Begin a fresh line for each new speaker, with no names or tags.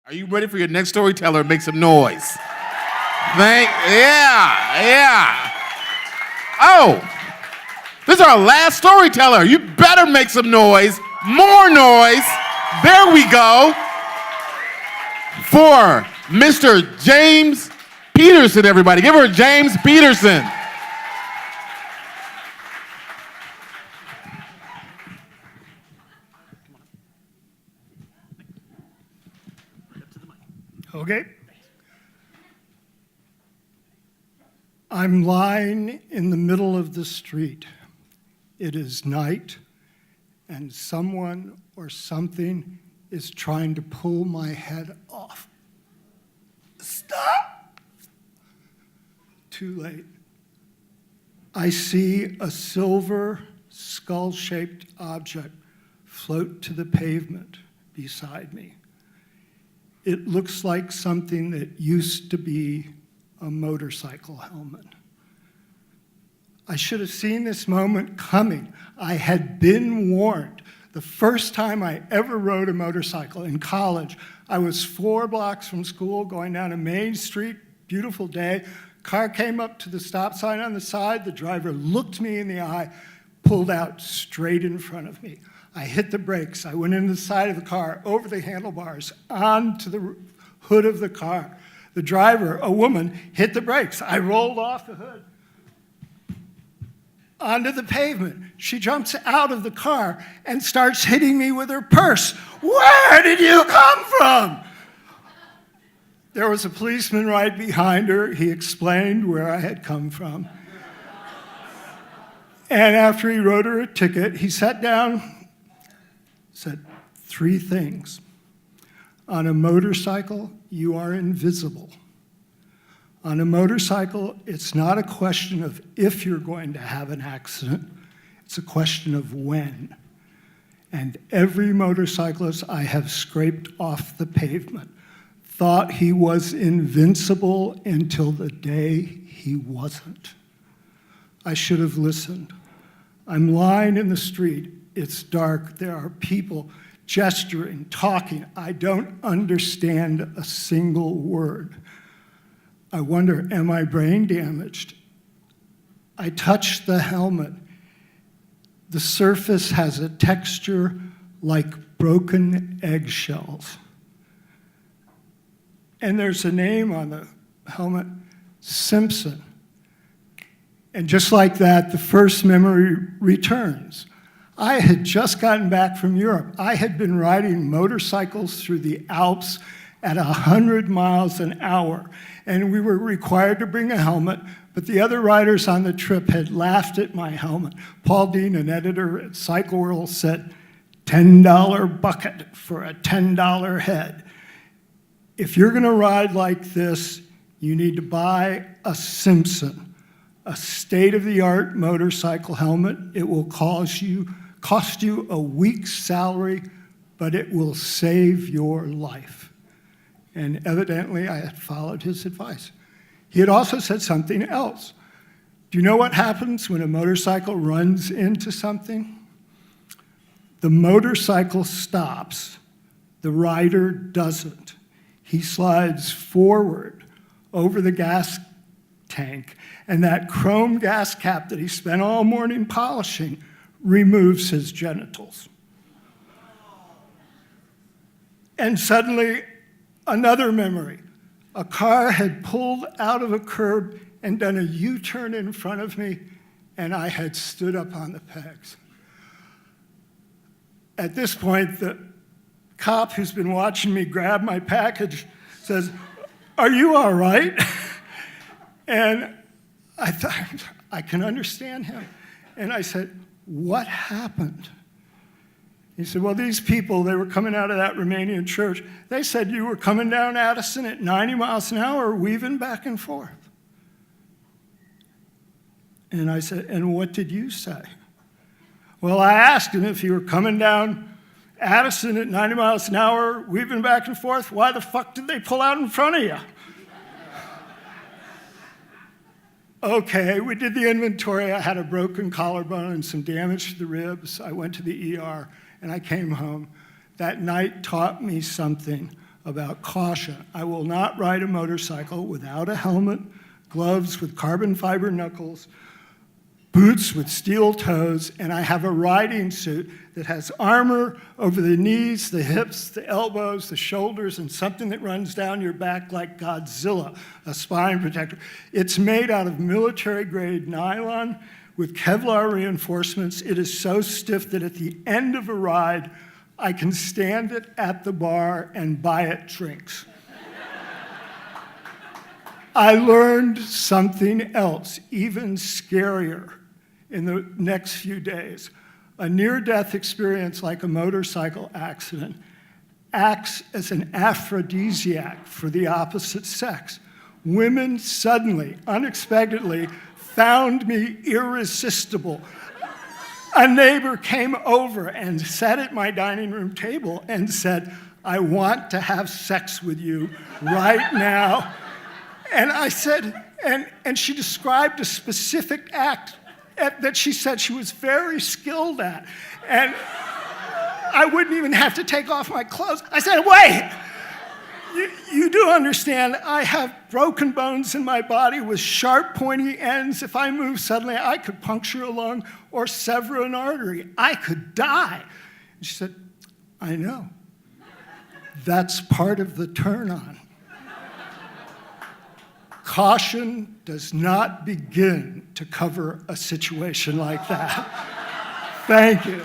Are you ready for your next storyteller? Make some noise. Yeah. Oh, this is our last storyteller. You better make some noise, more noise. There we go. For Mr. James Petersen, everybody. Give her James Petersen.
Okay. I'm lying in the middle of the street. It is night, and someone or something is trying to pull my head off. Stop! Too late. I see a silver skull-shaped object float to the pavement beside me. It looks like something that used to be a motorcycle helmet. I should have seen this moment coming. I had been warned. The first time I ever rode a motorcycle in college, I was 4 blocks from school going down a main street, beautiful day. Car came up to the stop sign on the side. The driver looked me in the eye, pulled out straight in front of me. I hit the brakes. I went into the side of the car, over the handlebars, onto the hood of the car. The driver, a woman, hit the brakes. I rolled off the hood onto the pavement. She jumps out of the car and starts hitting me with her purse. Where did you come from? There was a policeman right behind her. He explained where I had come from. And after he wrote her a ticket, he sat down, said 3 things. On a motorcycle, you are invisible. On a motorcycle, it's not a question of if you're going to have an accident, it's a question of when. And every motorcyclist I have scraped off the pavement thought he was invincible until the day he wasn't. I should have listened. I'm lying in the street. It's dark. There are people gesturing, talking. I don't understand a single word. I wonder, am I brain damaged? I touch the helmet. The surface has a texture like broken eggshells. And there's a name on the helmet, Simpson. And just like that, the first memory returns. I had just gotten back from Europe. I had been riding motorcycles through the Alps at 100 miles an hour, and we were required to bring a helmet, but the other riders on the trip had laughed at my helmet. Paul Dean, an editor at Cycle World, said, $10 bucket for a $10 head. If you're gonna ride like this, you need to buy a Simpson, a state-of-the-art motorcycle helmet. It will cost you a week's salary, but it will save your life. And evidently, I had followed his advice. He had also said something else. Do you know what happens when a motorcycle runs into something? The motorcycle stops. The rider doesn't. He slides forward over the gas tank, and that chrome gas cap that he spent all morning polishing removes his genitals. And suddenly, another memory. A car had pulled out of a curb and done a U-turn in front of me, and I had stood up on the pegs. At this point, the cop who's been watching me grab my package says, "Are you all right?" And I thought, I can understand him. And I said, "What happened?" He said, "Well, these people, they were coming out of that Romanian church. They said you were coming down Addison at 90 miles an hour, weaving back and forth." And I said, "And what did you say?" "Well, I asked him if you were coming down Addison at 90 miles an hour, weaving back and forth, why the fuck did they pull out in front of you?" Okay, we did the inventory. I had a broken collarbone and some damage to the ribs. I went to the ER, and I came home. That night taught me something about caution. I will not ride a motorcycle without a helmet, gloves with carbon fiber knuckles, boots with steel toes, and I have a riding suit that has armor over the knees, the hips, the elbows, the shoulders, and something that runs down your back like Godzilla, a spine protector. It's made out of military-grade nylon with Kevlar reinforcements. It is so stiff that at the end of a ride, I can stand it at the bar and buy it drinks. I learned something else, even scarier, in the next few days. A near-death experience like a motorcycle accident acts as an aphrodisiac for the opposite sex. Women suddenly, unexpectedly, found me irresistible. A neighbor came over and sat at my dining room table and said, "I want to have sex with you right now." And I said, and she described a specific act that she said she was very skilled at. And I wouldn't even have to take off my clothes. I said, "Wait, you do understand I have broken bones in my body with sharp, pointy ends. If I move suddenly, I could puncture a lung or sever an artery. I could die." And she said, "I know. That's part of the turn-on." Caution does not begin to cover a situation like that. Thank you.